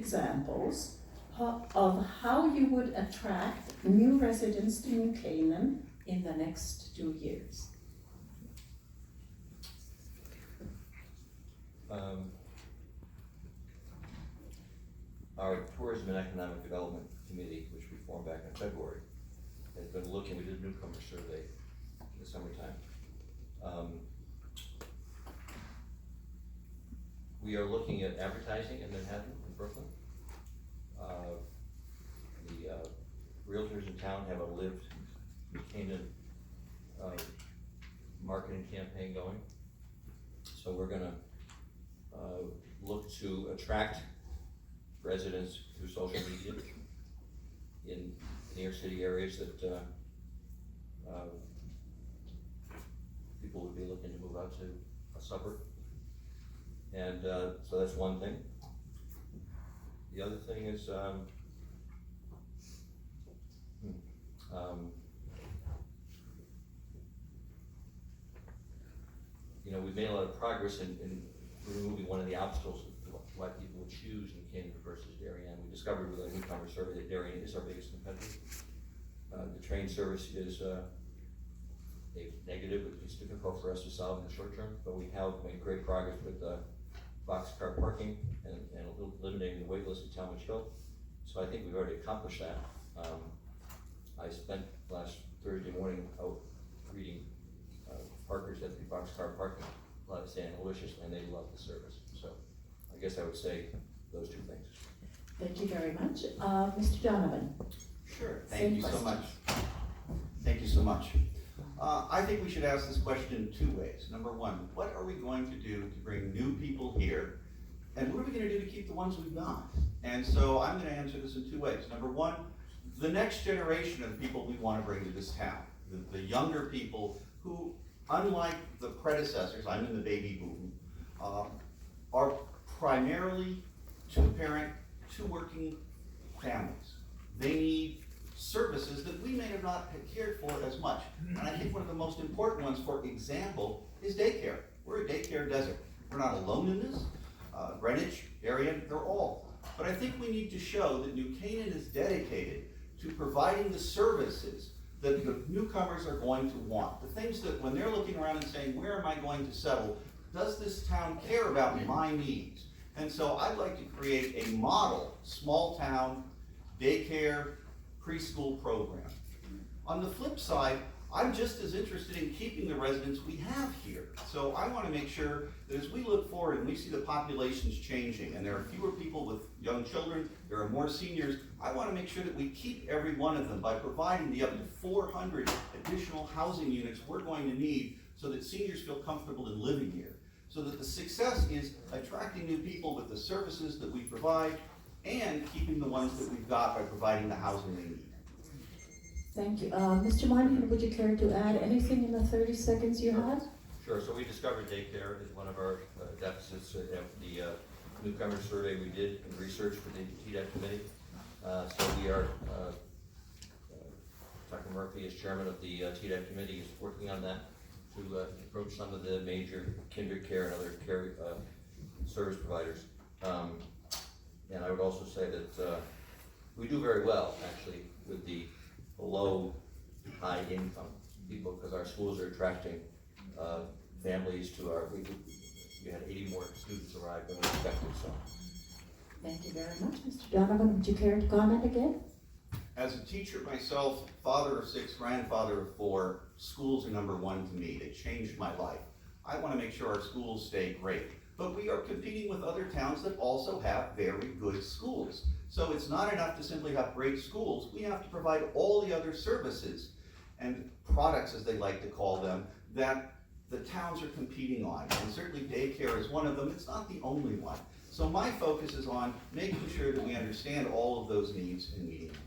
examples of how you would attract new residents to New Canaan in the next 2 years. Our Tourism and Economic Development Committee, which we formed back in February, has been looking, we did a newcomer survey in the summertime. We are looking at advertising in Manhattan and Brooklyn. The realtors in town have a lived New Canaan marketing campaign going. So we're gonna look to attract residents through social media in New York City areas that people would be looking to move out to a suburb. And so that's one thing. The other thing is you know, we've made a lot of progress in removing one of the obstacles why people would choose New Canaan versus Darien. We discovered with our newcomer survey that Darien is our biggest competitor. The train service is a negative. It's difficult for us to solve in the short term, but we have made great progress with boxcar parking and eliminating the wait list at Talmadge Hill. So I think we've already accomplished that. I spent last Thursday morning out reading parkers at the boxcar parking lot of San Aloysius, and they love the service. So I guess I would say those two things. Thank you very much. Mr. Donovan. Sure, thank you so much. Thank you so much. I think we should ask this question in 2 ways. Number one, what are we going to do to bring new people here? And what are we going to do to keep the ones we've got? And so I'm going to answer this in 2 ways. Number one, the next generation of people we want to bring to this town, the younger people who, unlike the predecessors, I'm in the baby boom, are primarily two-parent, two-working families. They need services that we may have not cared for as much. And I think one of the most important ones, for example, is daycare. We're a daycare desert. We're not alone in this. Greenwich, Darien, they're all. But I think we need to show that New Canaan is dedicated to providing the services that the newcomers are going to want. The things that when they're looking around and saying, where am I going to settle? Does this town care about my needs? And so I'd like to create a model, small town, daycare, preschool program. On the flip side, I'm just as interested in keeping the residents we have here. So I want to make sure that as we look forward and we see the populations changing and there are fewer people with young children, there are more seniors, I want to make sure that we keep every one of them by providing the up to 400 additional housing units we're going to need so that seniors feel comfortable in living here. So that the success is attracting new people with the services that we provide and keeping the ones that we've got by providing the housing they need. Thank you. Mr. Moynihan, would you care to add anything in the 30 seconds you have? Sure, so we discovered daycare is one of our deficits. The newcomer survey we did in research for the TDEC committee. So we are, Dr. Murphy is chairman of the TDEC committee, is working on that to approach some of the major kinder care and other care service providers. And I would also say that we do very well, actually, with the below high income people, because our schools are attracting families to our, we had 80 more students arrive than we expected, so. Thank you very much. Mr. Donovan, would you care to comment again? As a teacher myself, father of 6, grandfather of 4, schools are number one to me. They changed my life. I want to make sure our schools stay great. But we are competing with other towns that also have very good schools. So it's not enough to simply have great schools. We have to provide all the other services and products, as they like to call them, that the towns are competing on. And certainly daycare is one of them. It's not the only one. So my focus is on making sure that we understand all of those needs and meeting them.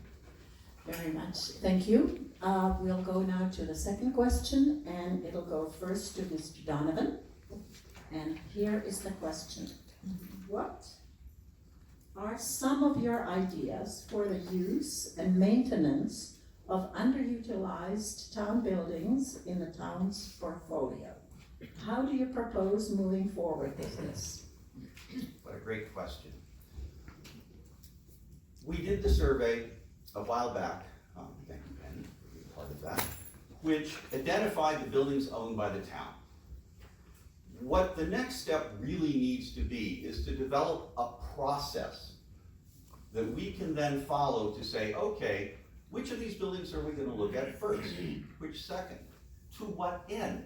Very much. Thank you. We'll go now to the second question, and it'll go first to Mr. Donovan. And here is the question. What are some of your ideas for the use and maintenance of underutilized town buildings in the town's portfolio? How do you propose moving forward with this? What a great question. we did the survey a while back, thank you, Penny, for being part of that, which identified the buildings owned by the town. What the next step really needs to be is to develop a process that we can then follow to say, okay, which of these buildings are we gonna look at first? Which second? To what end?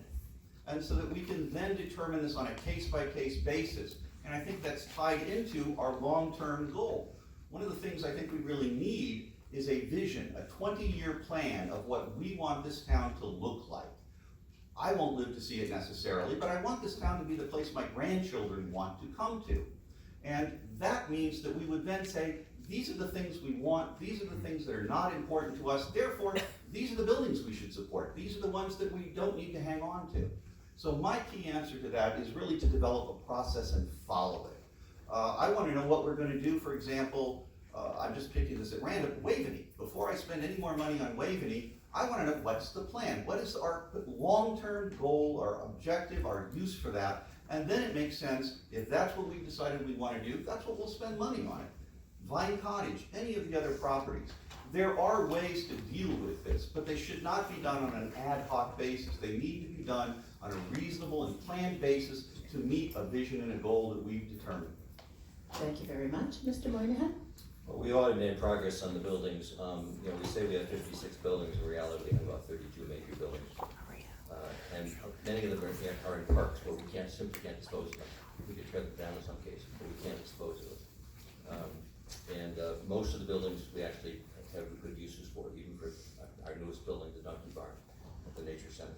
And so that we can then determine this on a case-by-case basis. And I think that's tied into our long-term goal. One of the things I think we really need is a vision, a 20-year plan of what we want this town to look like. I won't live to see it necessarily, but I want this town to be the place my grandchildren want to come to. And that means that we would then say, these are the things we want, these are the things that are not important to us, therefore, these are the buildings we should support. These are the ones that we don't need to hang on to. So my key answer to that is really to develop a process and follow it. I want to know what we're going to do, for example, I'm just picking this at random, Waveney. Before I spend any more money on Waveney, I want to know what's the plan? What is our long-term goal, our objective, our use for that? And then it makes sense, if that's what we've decided we want to do, that's what we'll spend money on it. Vine Cottage, any of the other properties. There are ways to deal with this, but they should not be done on an ad hoc basis. They need to be done on a reasonable and planned basis to meet a vision and a goal that we've determined. Thank you very much. Mr. Moynihan? Well, we already made progress on the buildings. We say we have 56 buildings. In reality, we have about 32 major buildings. And many of them are in parks, but we simply can't dispose of them. We could tear them down in some cases, but we can't dispose of them. Most of the buildings we actually have good uses for, even for our newest building, the Duncan Barn at the Nature Center.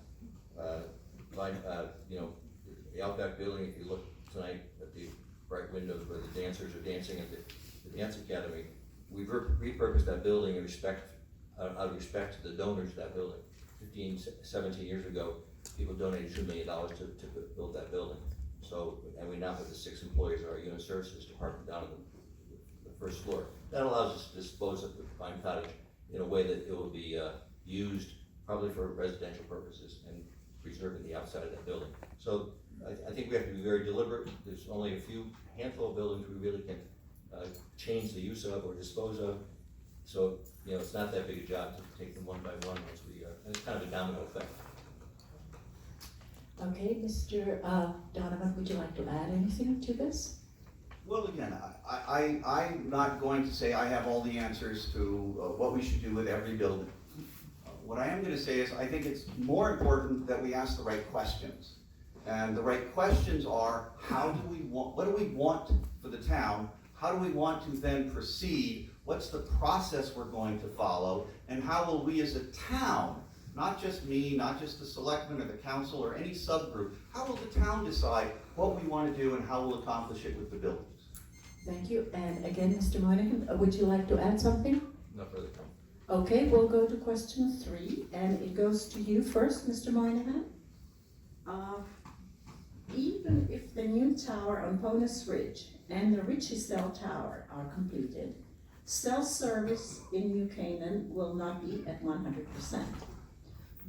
The Outback building, if you look tonight at the bright windows where the dancers are dancing at the Dance Academy, we've repurposed that building out of respect to the donors of that building. 15, 17 years ago, people donated $2 million to build that building. So, and we now have the 6 employees of our human services department down on the first floor. That allows us to dispose of the Vine Cottage in a way that it will be used probably for residential purposes and preserving the outside of that building. So I think we have to be very deliberate. There's only a handful of buildings we really can change the use of or dispose of. So, it's not that big a job to take them one by one once and it's kind of a domino effect. Okay, Mr. Donovan, would you like to add anything to this? Well, again, I'm not going to say I have all the answers to what we should do with every building. What I am going to say is I think it's more important that we ask the right questions. And the right questions are, what do we want for the town? How do we want to then proceed? What's the process we're going to follow? And how will we as a town, not just me, not just the selectmen or the council or any subgroup, how will the town decide what we want to do and how we'll accomplish it with the buildings? Thank you. And again, Mr. Moynihan, would you like to add something? No further comment. Okay, we'll go to question 3, and it goes to you first, Mr. Moynihan. Even if the new tower on Ponus Ridge and the Ritchie Cell Tower are completed, cell service in New Canaan will not be at 100%.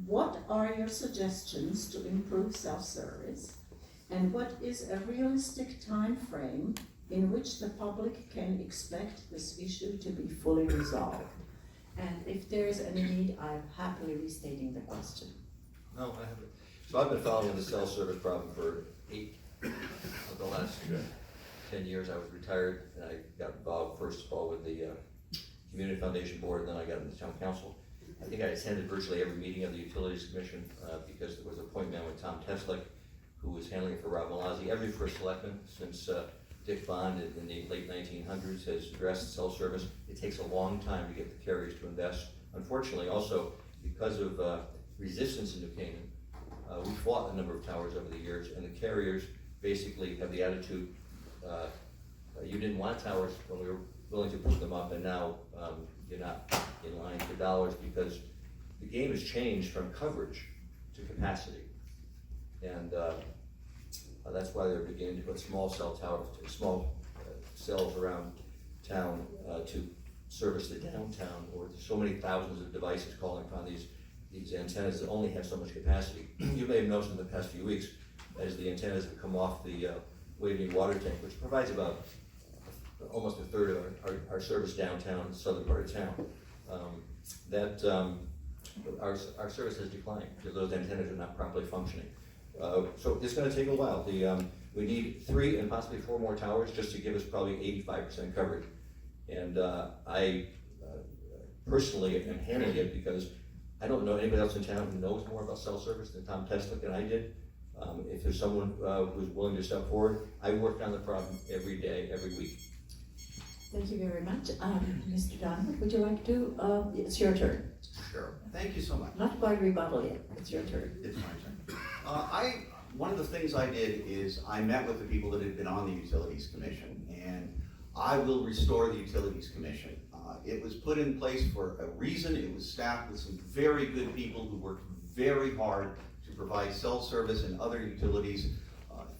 What are your suggestions to improve self-service, and what is a realistic time frame in which the public can expect this issue to be fully resolved? And if there is any need, I'm happily restating the question. No, I haven't. So I've been following the cell service problem for 8 of the last 10 years. I was retired and I got involved first of all with the Community Foundation Board, and then I got into town council. I think I attended virtually every meeting of the Utilities Commission because there was an appointment with Tom Teslick, who was handling it for Rob Malazzi. Every first selectman since Dick Bond in the late 1900s has addressed cell service. It takes a long time to get the carriers to invest. Unfortunately, also because of resistance in New Canaan, we fought a number of towers over the years, and the carriers basically have the attitude, you didn't want towers when we were willing to put them up, and now you're not in line for dollars, because the game has changed from coverage to capacity. And that's why they're beginning to put small cell towers, small cells around town to service the downtown, or so many thousands of devices calling upon these antennas that only have so much capacity. You may have noticed in the past few weeks, as the antennas have come off the Waveney water tank, which provides about almost a third of our our service downtown, southern part of town. Our service has declined because those antennas are not properly functioning. So it's gonna take a while. We need 3 and possibly 4 more towers just to give us probably 85% coverage. And I personally am handling it because I don't know anybody else in town who knows more about cell service than Tom Teslick and I did. If there's someone who's willing to step forward, I work on the problem every day, every week. Thank you very much. Mr. Donovan, would you like to, it's your turn. Sure. Thank you so much. Not quite rebuttal yet, it's your turn. It's my turn. One of the things I did is I met with the people that had been on the Utilities Commission, and I will restore the Utilities Commission. It was put in place for a reason. It was staffed with some very good people who worked very hard to provide cell service and other utilities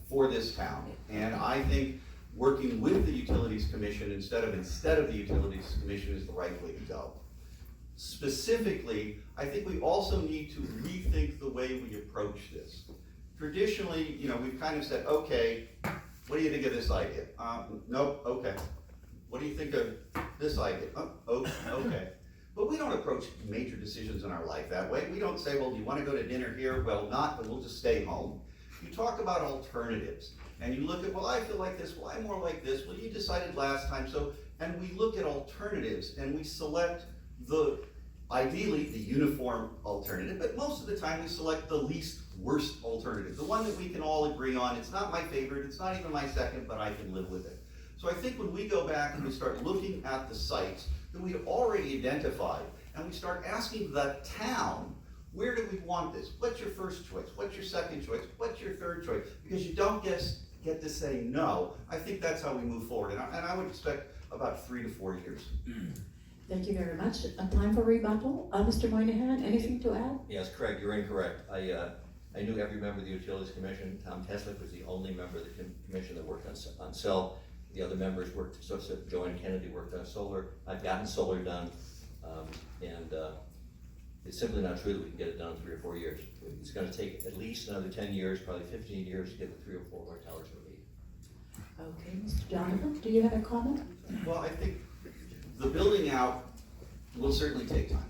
for this town. And I think working with the Utilities Commission instead of the Utilities Commission is the right way to go. Specifically, I think we also need to rethink the way we approach this. Traditionally, we've kind of said, okay, what do you think of this idea? Nope, okay. What do you think of this idea? Oh, okay. But we don't approach major decisions in our life that way. We don't say, well, do you want to go to dinner here? Well, not, but we'll just stay home. You talk about alternatives, and you look at, well, I feel like this, well, I'm more like this, well, you decided last time, so, and we look at alternatives, and we select ideally the uniform alternative, but most of the time we select the least worst alternative, the one that we can all agree on. It's not my favorite, it's not even my second, but I can live with it. So I think when we go back and we start looking at the sites that we have already identified, and we start asking the town, where do we want this? What's your first choice? What's your second choice? What's your third choice? Because you don't get to say no. I think that's how we move forward, and I would expect about 3 to 4 years. Thank you very much. Time for rebuttal. Mr. Moynihan, anything to add? Yes, Craig, you're incorrect. I knew every member of the Utilities Commission. Tom Teslick was the only member of the commission that worked on cell. The other members worked, so Joanne Kennedy worked on solar. I've gotten solar done, and it's simply not true that we can get it done in 3 or 4 years. It's gonna take at least another 10 years, probably 15 years to get the 3 or 4 more towers we need. Okay, Mr. Donovan, do you have a comment? Well, I think the building out will certainly take time.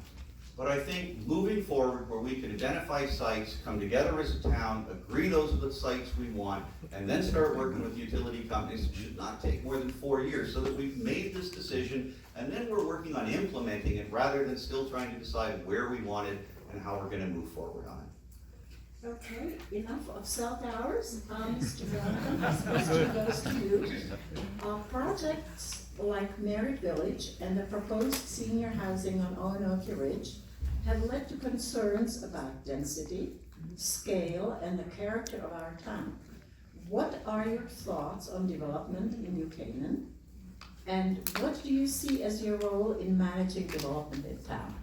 But I think moving forward, where we can identify sites, come together as a town, agree those are the sites we want, and then start working with utility companies, it should not take more than 4 years, so that we've made this decision, and then we're working on implementing it, rather than still trying to decide where we want it and how we're gonna move forward on it. Okay, enough of cell towers. Mr. Donovan, this question goes to you. Projects like Merritt Village and the proposed senior housing on Oenoke Ridge have led to concerns about density, scale, and the character of our town. What are your thoughts on development in New Canaan? And what do you see as your role in managing development in town?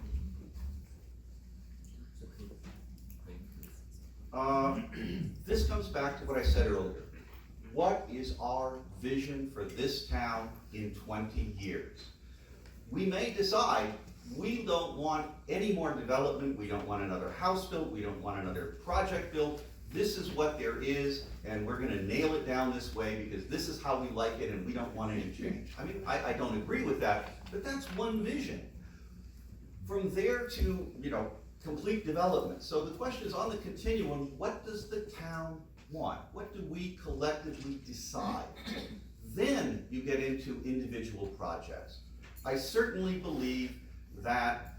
This comes back to what I said earlier. What is our vision for this town in 20 years? We may decide we don't want any more development, we don't want another house built, we don't want another project built. This is what there is, and we're gonna nail it down this way because this is how we like it and we don't want any change. I mean, I don't agree with that, but that's one vision. From there to, complete development. So the question is, on the continuum, what does the town want? What do we collectively decide? Then you get into individual projects. I certainly believe that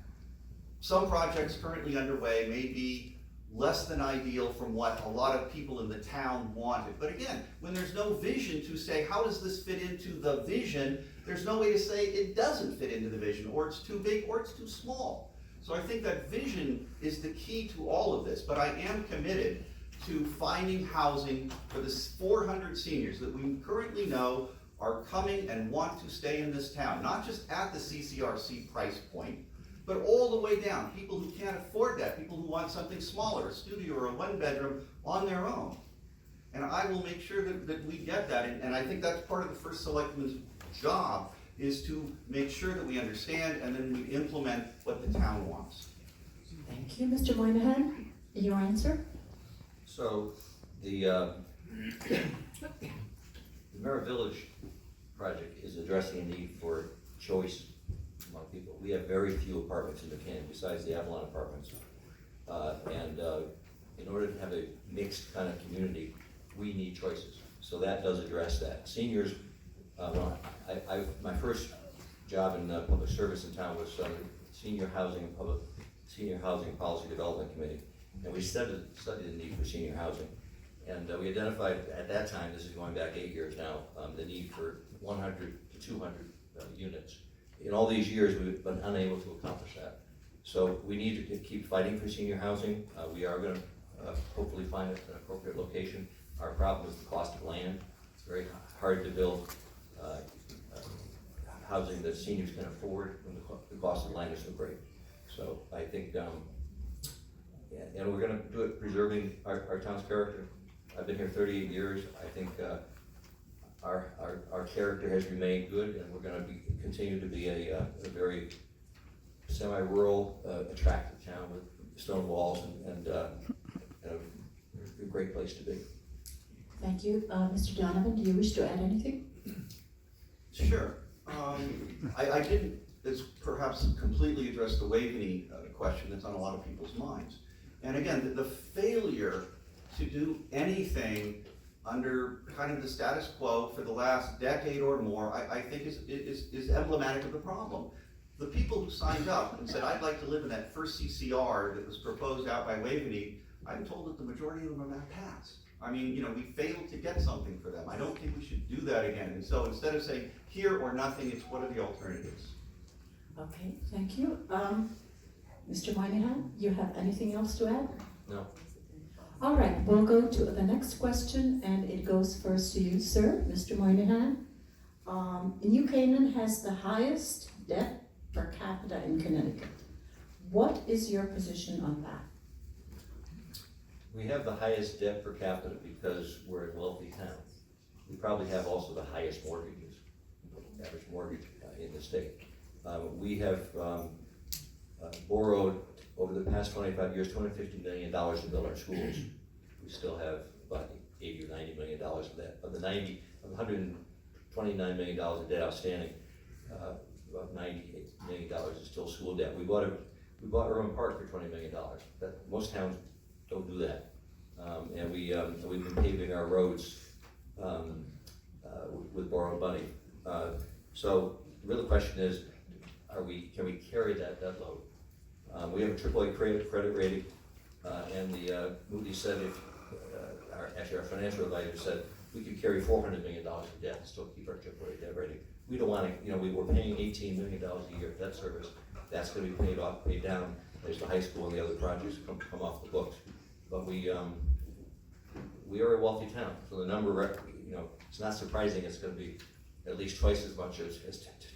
some projects currently underway may be less than ideal from what a lot of people in the town wanted. But again, when there's no vision to say, how does this fit into the vision, there's no way to say it doesn't fit into the vision, or it's too big, or it's too small. So I think that vision is the key to all of this, but I am committed to finding housing for the 400 seniors that we currently know are coming and want to stay in this town, not just at the CCRC price point, but all the way down. People who can't afford that, people who want something smaller, a studio or a 1-bedroom on their own. And I will make sure that we get that, and I think that's part of the first selectman's job, is to make sure that we understand and then we implement what the town wants. Thank you, Mr. Moynihan. Your answer? So the Merritt Village project is addressing a need for choice among people. We have very few apartments in Canaan besides the Avalon apartments. In order to have a mixed kind of community, we need choices. So that does address that. Seniors, my first job in public service in town was Senior Housing Policy Development Committee. And we studied the need for senior housing. And we identified at that time, this is going back 8 years now, the need for 100 to 200 units. In all these years, we've been unable to accomplish that. So we need to keep fighting for senior housing. We are going to hopefully find an appropriate location. Our problem is the cost of land. It's very hard to build housing that seniors can afford when the cost of land is so great. So I think, and we're going to do it preserving our town's character. I've been here 38 years. I think our character has remained good, and we're going to continue to be a very semi-rural, attractive town with stone walls and a great place to be. Thank you. Mr. Donovan, do you wish to add anything? Sure. I didn't perhaps completely address the Waveney question that's on a lot of people's minds. And again, the failure to do anything under kind of the status quo for the last decade or more, I think is emblematic of the problem. The people who signed up and said, I'd like to live in that first CCR that was proposed out by Waveney, I'm told that the majority of them are not passed. I mean, we failed to get something for them. I don't think we should do that again. And so instead of saying here or nothing, it's what are the alternatives? Okay, thank you. Mr. Moynihan, you have anything else to add? No. All right, we'll go to the next question, and it goes first to you, sir, Mr. Moynihan. New Canaan has the highest debt per capita in Connecticut. What is your position on that? We have the highest debt per capita because we're a wealthy town. We probably have also the highest mortgages, average mortgage in the state. We have borrowed over the past 25 years, $250 million to build our schools. We still have about $80 or $90 million of that. Of the $129 million of debt outstanding, about $98 million is still school debt. We bought Irwin Park for $20 million. Most towns don't do that. And we've been paving our roads with borrowed money. So the real question is, can we carry that debt load? We have a AAA credit rating, and the Moody's said our financial advisor said we could carry $400 million of debt and still keep our AAA debt rating. We don't want to, we're paying $18 million a year debt service. That's going to be paid down as the high school and the other projects come off the books. But we are a wealthy town, so the number, it's not surprising it's going to be at least twice as much as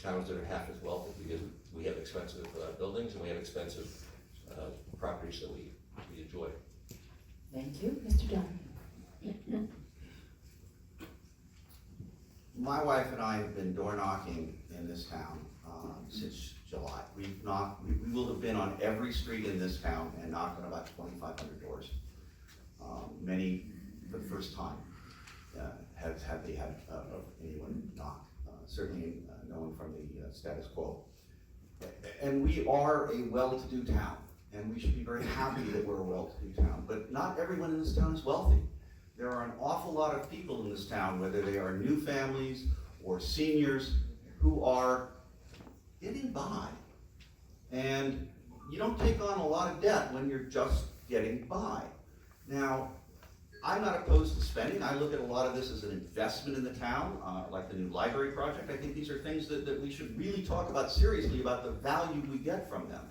towns that are half as wealthy, because we have expensive buildings and we have expensive properties that we enjoy. Thank you, Mr. Donovan. My wife and I have been door knocking in this town since July. We will have been on every street in this town and knocked on about 2,500 doors. Many for the first time have they had anyone knock, certainly no one from the status quo. And we are a well-to-do town, and we should be very happy that we're a well-to-do town, but not everyone in this town is wealthy. There are an awful lot of people in this town, whether they are new families or seniors, who are getting by. And you don't take on a lot of debt when you're just getting by. Now, I'm not opposed to spending. I look at a lot of this as an investment in the town, like the new library project. I think these are things that we should really talk about seriously, about the value we get from them.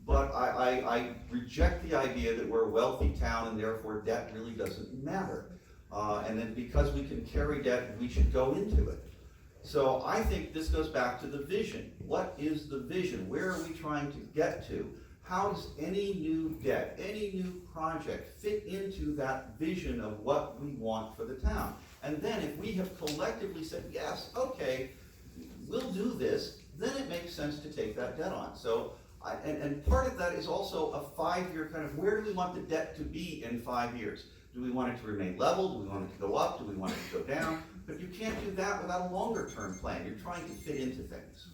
But I reject the idea that we're a wealthy town and therefore debt really doesn't matter. And then because we can carry debt, we should go into it. So I think this goes back to the vision. What is the vision? Where are we trying to get to? How does any new debt, any new project fit into that vision of what we want for the town? And then if we have collectively said, yes, okay, we'll do this, then it makes sense to take that debt on. So, and part of that is also a 5-year kind of, where do we want the debt to be in 5 years? Do we want it to remain level? Do we want it to go up? Do we want it to go down? But you can't do that without a longer term plan. You're trying to fit into things.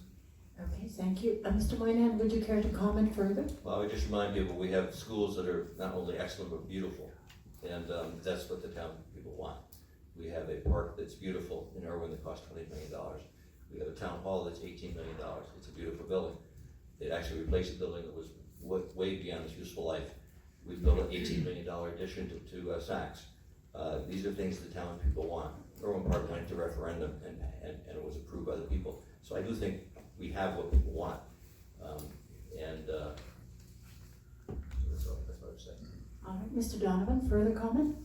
thank you. Mr. Moynihan, would you care to comment further? Well, I would just remind people, we have schools that are not only excellent, but beautiful, and that's what the town people want. We have a park that's beautiful in Irwin that costs $20 million. We have a town hall that's $18 million. It's a beautiful building. It actually replaced a building that was way beyond its useful life. We built an $18 million addition to Saks. These are things the town people want. Irwin Park went to referendum and it was approved by the people. So I do think we have what people want. So that's what I would say. All right, Mr. Donovan, further comment?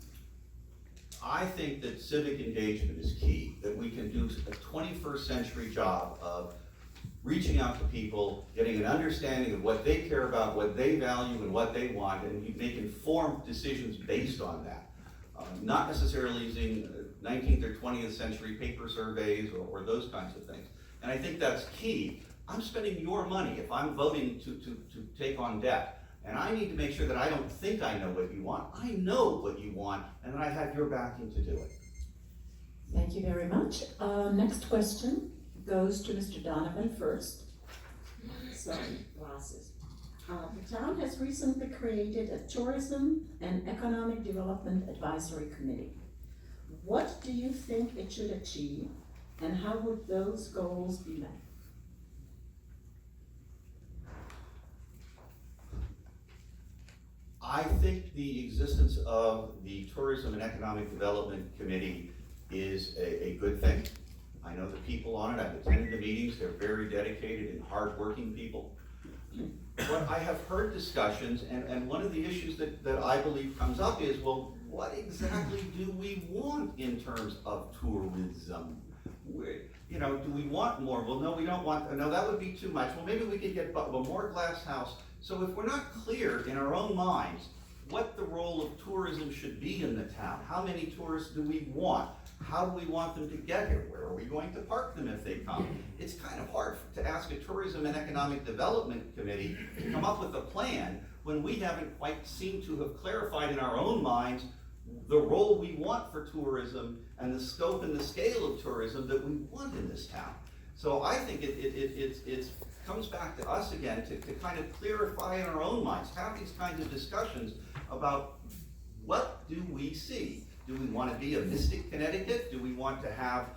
I think that civic engagement is key, that we can do a 21st century job of reaching out to people, getting an understanding of what they care about, what they value, and what they want, and make informed decisions based on that. Not necessarily using 19th or 20th century paper surveys or those kinds of things. And I think that's key. I'm spending your money if I'm voting to take on debt. And I need to make sure that I don't think I know what you want. I know what you want, and that I have your backing to do it. Thank you very much. Next question goes to Mr. Donovan first. Sorry, glasses. The town has recently created a Tourism and Economic Development Advisory Committee. What do you think it should achieve, and how would those goals be met? I think the existence of the Tourism and Economic Development Committee is a good thing. I know the people on it, I've attended the meetings, they're very dedicated and hardworking people. But I have heard discussions, and one of the issues that I believe comes up is, well, what exactly do we want in terms of tourism? Do we want more? Well, no, we don't want, no, that would be too much. Well, maybe we could get a more glass house. So if we're not clear in our own minds what the role of tourism should be in the town, how many tourists do we want? How do we want them to get here? Where are we going to park them if they come? It's kind of hard to ask a Tourism and Economic Development Committee to come up with a plan when we haven't quite seemed to have clarified in our own minds the role we want for tourism and the scope and the scale of tourism that we want in this town. So I think it comes back to us again to kind of clarify in our own minds, have these kinds of discussions about what do we see? Do we want to be a Mystic Connecticut? Do we want to have,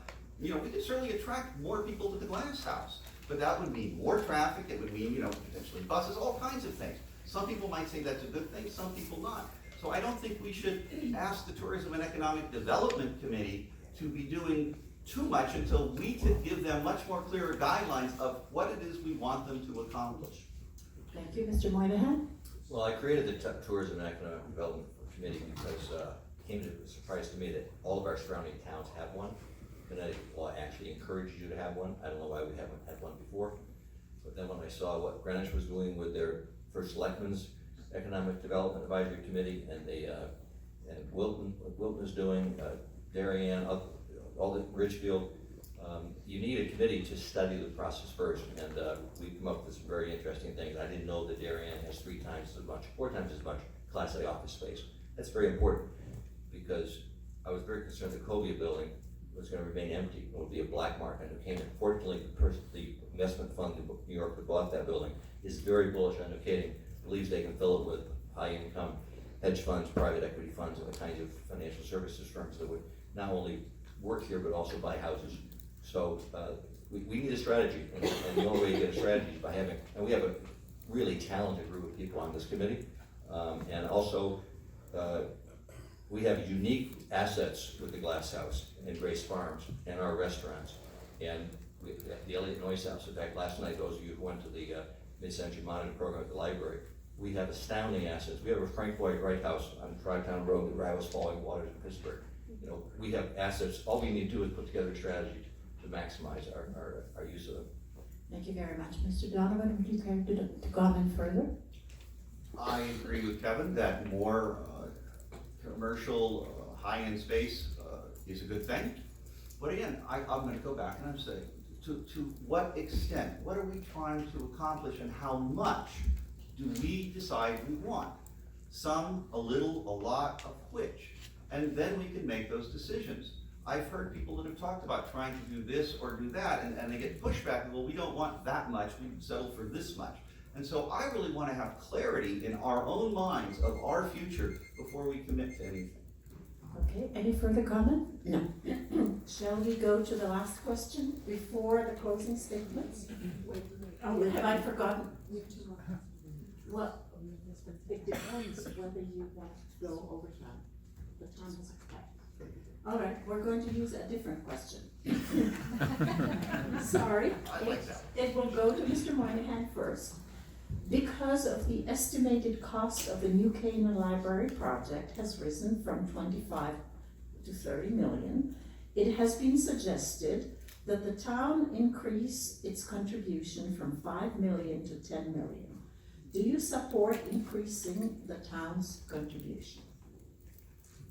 we could certainly attract more people to the Glass House, but that would mean more traffic, it would mean, potentially buses, all kinds of things. Some people might say that's a good thing, some people not. So I don't think we should ask the Tourism and Economic Development Committee to be doing too much until we can give them much more clearer guidelines of what it is we want them to accomplish. Thank you, Mr. Moynihan. Well, I created the Tourism and Economic Development Committee because it came as a surprise to me that all of our surrounding towns have one. Connecticut law actually encourages you to have one. I don't know why we haven't had one before. But then when I saw what Greenwich was doing with their first Selectman's Economic Development Advisory Committee, and Wilton is doing, Darien, all the Ridgefield, you need a committee to study the process first, and we've come up with some very interesting things. I didn't know that Darien has 4 times as much Class A office space. That's very important, because I was very concerned the Covia building was going to remain empty. It would be a black market in New Canaan. Fortunately, the investment fund in New York that bought that building is very bullish on New Canaan, believes they can fill it with high-income hedge funds, private equity funds, and the kinds of financial services firms that would not only work here, but also buy houses. So we need a strategy, and the only way to get a strategy is by having, and we have a really talented group of people on this committee, and also we have unique assets with the Glass House and Grace Farms and our restaurants, and the Elliott Noyce House. In fact, last night, those of you who went to the Mid-Century Monitor program at the library, we have astounding assets. We have a Frank Lloyd Wright House on Tri-Town Road that rivals Falling Waters in Pittsburgh. We have assets. All we need to do is put together a strategy to maximize our use of them. Thank you very much. Mr. Donovan, would you care to comment further? I agree with Kevin that more commercial high-end space is a good thing. But again, I'm going to go back and I'm saying, to what extent? What are we trying to accomplish, and how much do we decide we want? Some, a little, a lot, of which? And then we can make those decisions. I've heard people that have talked about trying to do this or do that, and they get pushback, well, we don't want that much, we settle for this much. And so I really want to have clarity in our own minds of our future before we commit to anything. Okay, any further comment? No. Shall we go to the last question before the closing statements? Oh, have I forgotten? Well, It depends whether you want to go overtime. The time is cut. all right, we're going to use a different question. Sorry. I like that. It will go to Mr. Moynihan first. Because of the estimated cost of the new Canaan Library project has risen from 25 to 30 million, it has been suggested that the town increase its contribution from 5 million to 10 million. Do you support increasing the town's contribution?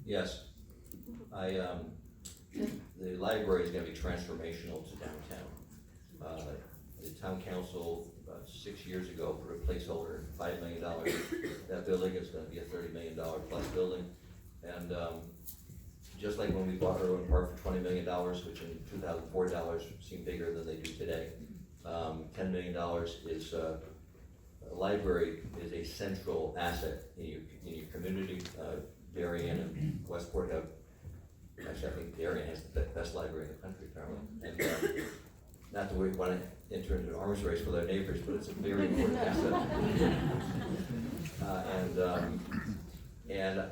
Yes. The library is gonna be transformational to downtown. The town council, about 6 years ago, put a placeholder, $5 million. That building is gonna be a $30 million plus building. And, just like when we bought Irwin Park for $20 million, which in 2004 dollars seem bigger than they do today, $10 million is, a library is a central asset in your community. Darien and Westport have, actually I think Darien has the best library in the country apparently. And, not that we want to enter into an arms race with our neighbors, but it's a very important asset. And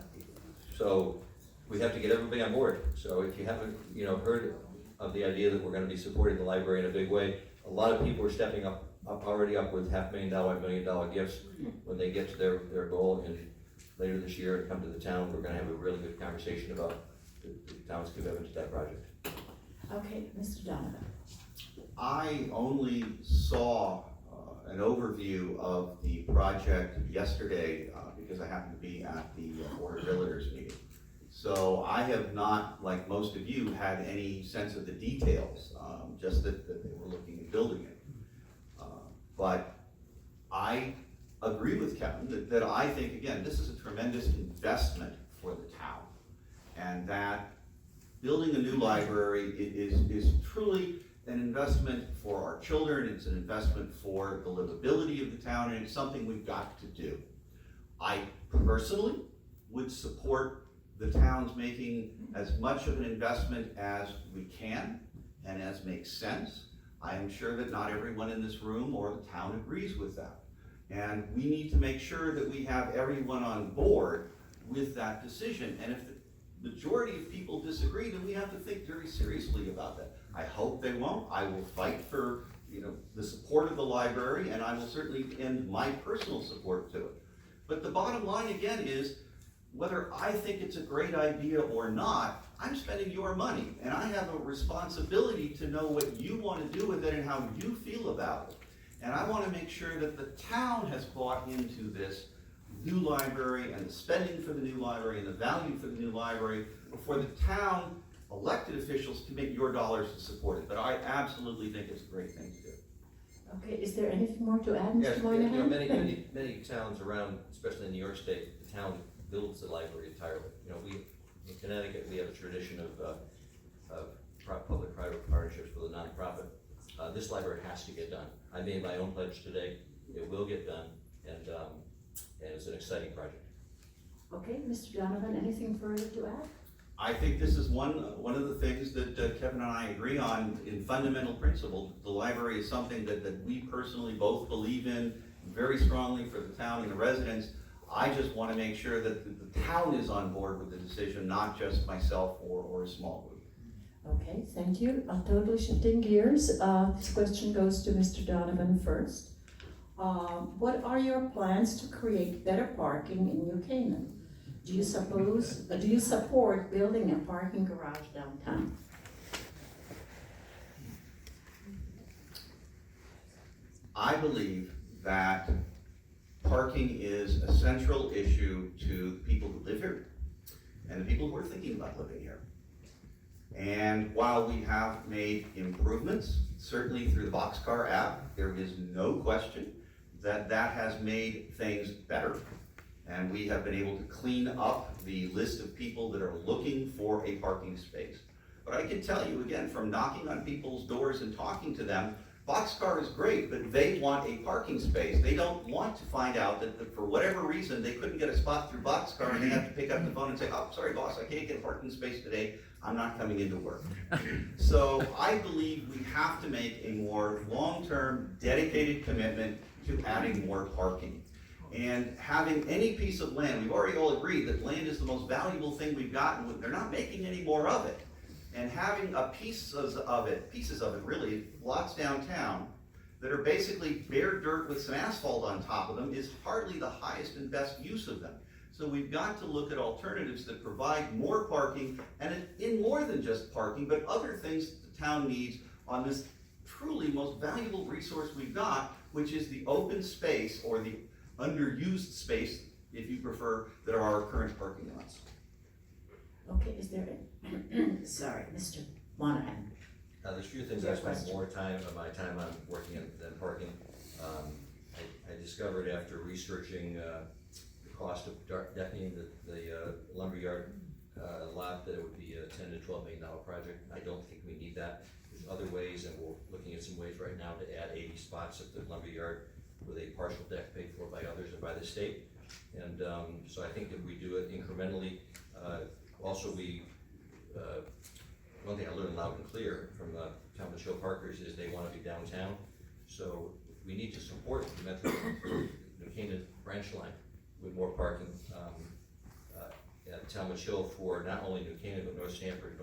so we have to get everybody on board. So if you haven't, heard of the idea that we're going to be supporting the library in a big way, a lot of people are stepping up already up with $500,000, $1 million gifts when they get to their goal. And later this year and come to the town, we're going to have a really good conversation about the town's commitment to that project. Okay, Mr. Donovan. I only saw an overview of the project yesterday because I happened to be at the Board of Realtors meeting. So I have not, like most of you, had any sense of the details, just that they were looking at building it. But I agree with Kevin that I think, again, this is a tremendous investment for the town. And that building a new library is truly an investment for our children, it's an investment for the livability of the town, and it's something we've got to do. I personally would support the town's making as much of an investment as we can and as makes sense. I am sure that not everyone in this room or the town agrees with that. And we need to make sure that we have everyone on board with that decision. And if the majority of people disagree, then we have to think very seriously about that. I hope they won't. I will fight for the support of the library, and I will certainly end my personal support to it. But the bottom line again is, whether I think it's a great idea or not, I'm spending your money, and I have a responsibility to know what you want to do with it and how you feel about it. And I want to make sure that the town has bought into this new library and the spending for the new library and the value for the new library before the town elected officials commit your dollars to support it. But I absolutely think it's a great thing to do. Okay, is there anything more to add, Yes, Mr. Moynihan? many towns around, especially in New York State, the town builds the library entirely. In Connecticut, we have a tradition of public-private partnerships with a nonprofit. This library has to get done. I made my own pledge today. It will get done, and it's an exciting project. Okay, Mr. Donovan, anything further to add? I think this is one of the things that Kevin and I agree on in fundamental principle. The library is something that we personally both believe in very strongly for the town and the residents. I just want to make sure that the town is on board with the decision, not just myself or a small group. Okay, thank you. Totally shifting gears. This question goes to Mr. Donovan first. What are your plans to create better parking in New Canaan? Do you support building a parking garage downtown? I believe that parking is a central issue to the people who live here and the people who are thinking about living here. And while we have made improvements, certainly through the Boxcar app, there is no question that has made things better. And we have been able to clean up the list of people that are looking for a parking space. But I can tell you again, from knocking on people's doors and talking to them, boxcar is great, but they want a parking space. They don't want to find out that for whatever reason, they couldn't get a spot through boxcar and they have to pick up the phone and say, oh, sorry boss, I can't get a parking space today. I'm not coming into work. So I believe we have to make a more long-term dedicated commitment to adding more parking. And having any piece of land, we've already all agreed that land is the most valuable thing we've got, and they're not making any more of it. And having pieces of it really, lots downtown, that are basically bare dirt with some asphalt on top of them is hardly the highest and best use of them. So we've got to look at alternatives that provide more parking, and in more than just parking, but other things that the town needs on this truly most valuable resource we've got, which is the open space, or the underused space, if you prefer, that are our current parking lots. Okay, is there sorry, Mr. Monahan. There's a few things I spend more time of my time on working in than parking. I discovered after researching the cost of decorating the lumberyard lot that it would be a $10 to $12 million project. I don't think we need that. There's other ways, and we're looking at some ways right now to add 80 spots at the lumberyard with a partial deck paid for by others or by the state. And so I think if we do it incrementally, also one thing I learned loud and clear from Tom and Show Parkers is they want to be downtown. So we need to support the Metro New Canaan branch line with more parking at Talmadge Hill for not only New Canaan, but North Stamford,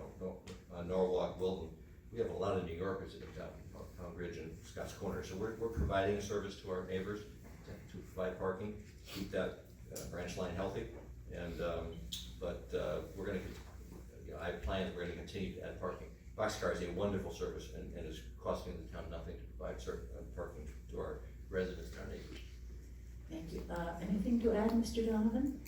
Norwalk, Wilton. We have a lot of New Yorkers that have Pound Ridge and Scotts Corner. So we're providing a service to our neighbors to provide parking, keep that branch line healthy. And but we're going to, I have plans, we're going to continue to add parking. Boxcar is a wonderful service and is costing the town nothing to provide parking to our residents and our neighbors. Thank you. Anything to add, Mr. Donovan?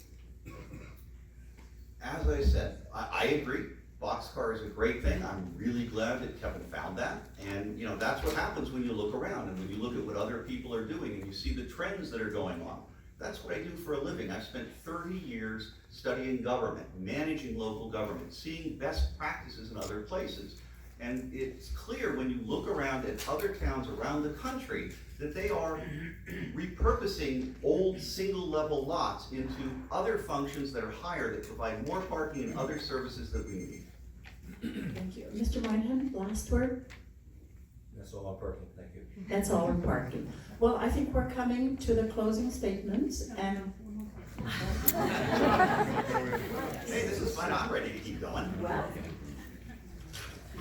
As I said, I agree. Boxcar is a great thing. I'm really glad that Kevin found that. And that's what happens when you look around and when you look at what other people are doing and you see the trends that are going on. That's what I do for a living. I've spent 30 years studying government, managing local government, seeing best practices in other places. And it's clear when you look around at other towns around the country that they are repurposing old single-level lots into other functions that are higher, that provide more parking and other services that we need. Thank you. Mr. Moynihan, last word? That's all on parking, thank you. That's all in parking. Well, I think we're coming to the closing statements, and Hey, this is fun. I'm ready to keep going. well,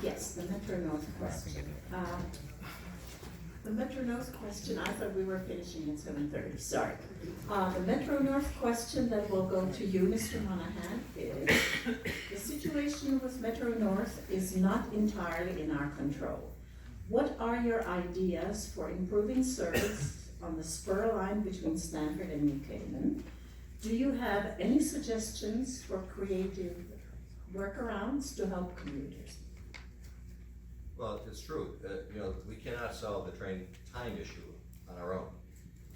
yes, the Metro North question. The Metro North question, I thought we were finishing at 7:30, sorry. The Metro North question that will go to you, Mr. Monahan, is, the situation with Metro North is not entirely in our control. What are your ideas for improving service on the spur line between Stanford and New Canaan? Do you have any suggestions for creative workarounds to help commuters? Well, it's true. We cannot solve the train time issue on our own.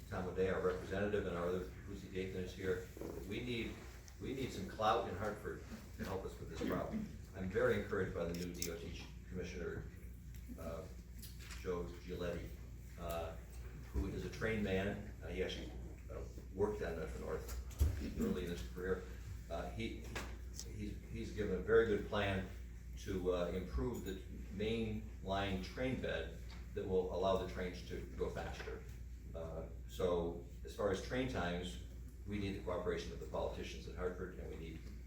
Tom O'Day, our representative, and our other Lucy Dathan is here. We need some clout in Hartford to help us with this problem. I'm very encouraged by the new DOT Commissioner, Joe Giletti, who is a trained man. He actually worked on Metro North early in his career. He's given a very good plan to improve the main line train bed that will allow the trains to go faster. So as far as train times, we need the cooperation of the politicians at Hartford, and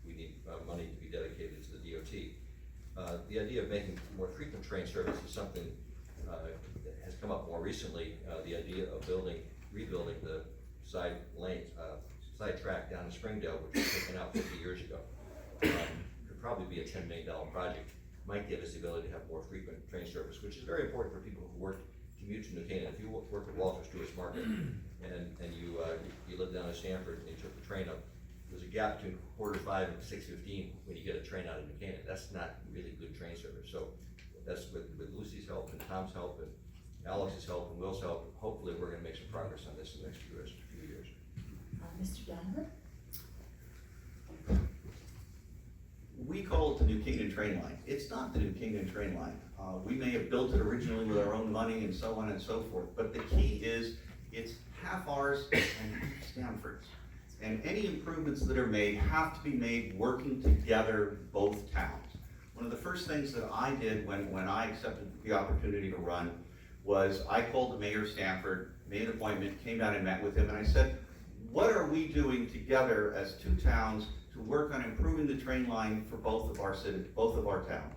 we need money to be dedicated to the DOT. The idea of making more frequent train service is something that has come up more recently. The idea of rebuilding the side track down in Springdale, which was taken out 50 years ago, could probably be a $10 million project. Might give us the ability to have more frequent train service, which is very important for people who commute to New Canaan. If you work at Walter Stewart's Market and you live down in Stamford and you took the train up, there's a gap between 4:45 and 6:15 when you get a train out of New Canaan. That's not really good train service. So that's with Lucy's help and Tom's help and Alex's help and Will's help. Hopefully we're going to make some progress on this in the next few years. Mr. Donovan? we call it the New Canaan train line. It's not the New Canaan train line. We may have built it originally with our own money and so on and so forth, but the key is it's half ours and half Stanford's. And any improvements that are made have to be made working together, both towns. One of the first things that I did when I accepted the opportunity to run was I called the mayor of Stanford, made an appointment, came down and met with him, and I said, what are we doing together as two towns to work on improving the train line for both of our cities, both of our towns?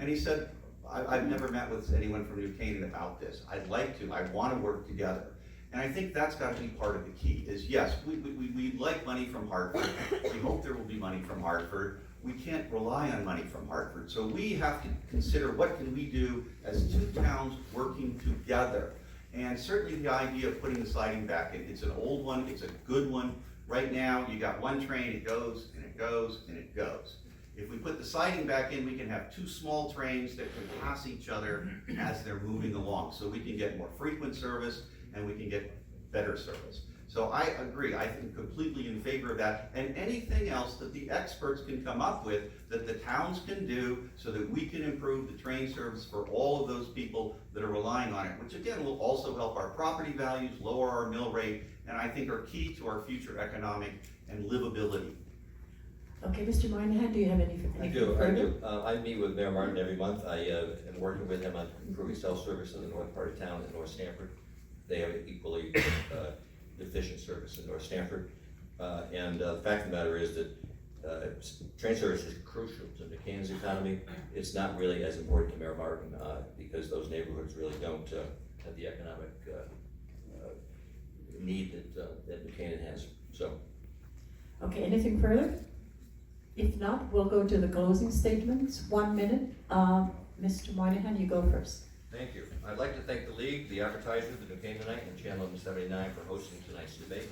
And he said, I've never met with anyone from New Canaan about this. I'd like to, I want to work together. And I think that's got to be part of the key, is yes, we'd like money from Hartford. We hope there will be money from Hartford. We can't rely on money from Hartford. So we have to consider what can we do as two towns working together. And certainly the idea of putting the siding back in, it's an old one, it's a good one. Right now, you got one train, it goes, and it goes, and it goes. If we put the siding back in, we can have two small trains that can pass each other as they're moving along. So we can get more frequent service, and we can get better service. So I agree, I think completely in favor of that, and anything else that the experts can come up with that the towns can do so that we can improve the train service for all of those people that are relying on it, which again will also help our property values, lower our mill rate, and I think are key to our future economic and livability. Okay, Mr. Moynihan, do you have anything I further? do. I meet with Mayor Martin every month. I am working with him on improving cell service in the north part of town in North Stamford. They have equally efficient service in North Stamford. And the fact of the matter is that train service is crucial to New Canaan's economy. It's not really as important to Mayor Martin because those neighborhoods really don't have the economic need that New Canaan has. So. Okay, anything further? If not, we'll go to the closing statements. 1 minute. Mr. Moynihan, you go first. Thank you. I'd like to thank the League, the advertiser, the New Canaanite, and Channel 79 for hosting tonight's debate.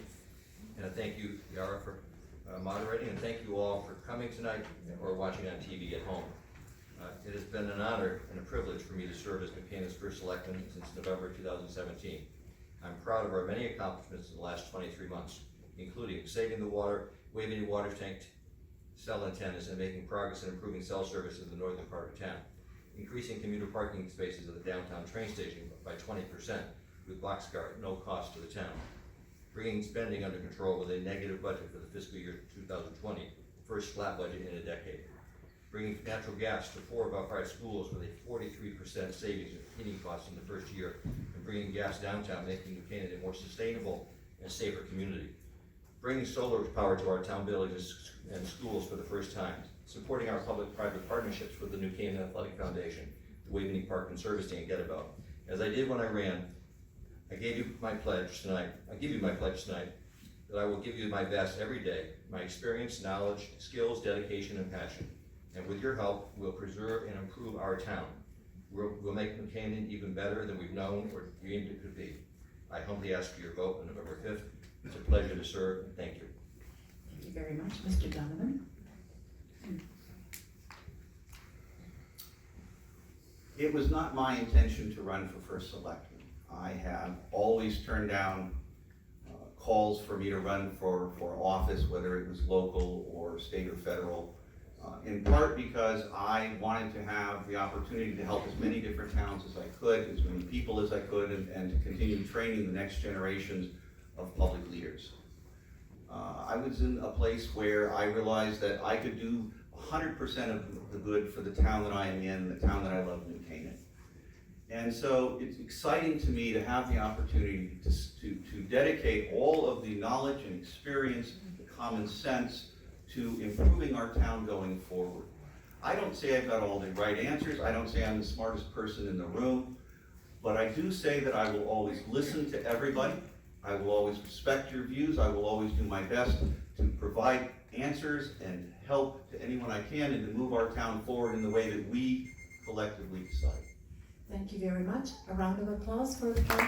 And I thank you, Yara, for moderating, and thank you all for coming tonight or watching on TV at home. It has been an honor and a privilege for me to serve as New Canaan's first selectman since November 2017. I'm proud of our many accomplishments in the last 23 months, including saving the water, waiving the water tank cell antennas, and making progress in improving cell service in the northern part of town. Increasing commuter parking spaces at the downtown train station by 20% with boxcar at no cost to the town. Bringing spending under control with a negative budget for the fiscal year 2020, first flat budget in a decade. Bringing natural gas to 4 of our 5 schools with a 43% savings in heating costs in the first year, and bringing gas downtown, making New Canaan a more sustainable and safer community. Bringing solar power to our town buildings and schools for the first time. Supporting our public-private partnerships with the New Canaan Athletic Foundation, the Waveney Park Conservancy, and Get About. As I did when I ran, I give you my pledge tonight that I will give you my best every day, my experience, knowledge, skills, dedication, and passion. And with your help, we'll preserve and improve our town. We'll make New Canaan even better than we've known or dreamed it could be. I humbly ask for your vote on November 5th. It's a pleasure to serve, and thank you. Thank you very much. Mr. Donovan? It was not my intention to run for first selectman. I have always turned down calls for me to run for office, whether it was local or state or federal, in part because I wanted to have the opportunity to help as many different towns as I could, as many people as I could, and to continue training the next generations of public leaders. I was in a place where I realized that I could do 100% of the good for the town that I am in, the town that I love, New Canaan. And so it's exciting to me to have the opportunity to dedicate all of the knowledge and experience, the common sense, to improving our town going forward. I don't say I've got all the right answers, I don't say I'm the smartest person in the room, but I do say that I will always listen to everybody, I will always respect your views, I will always do my best to provide answers and help to anyone I can and to move our town forward in the way that we collectively decide. Thank you very much. A round of applause for the council.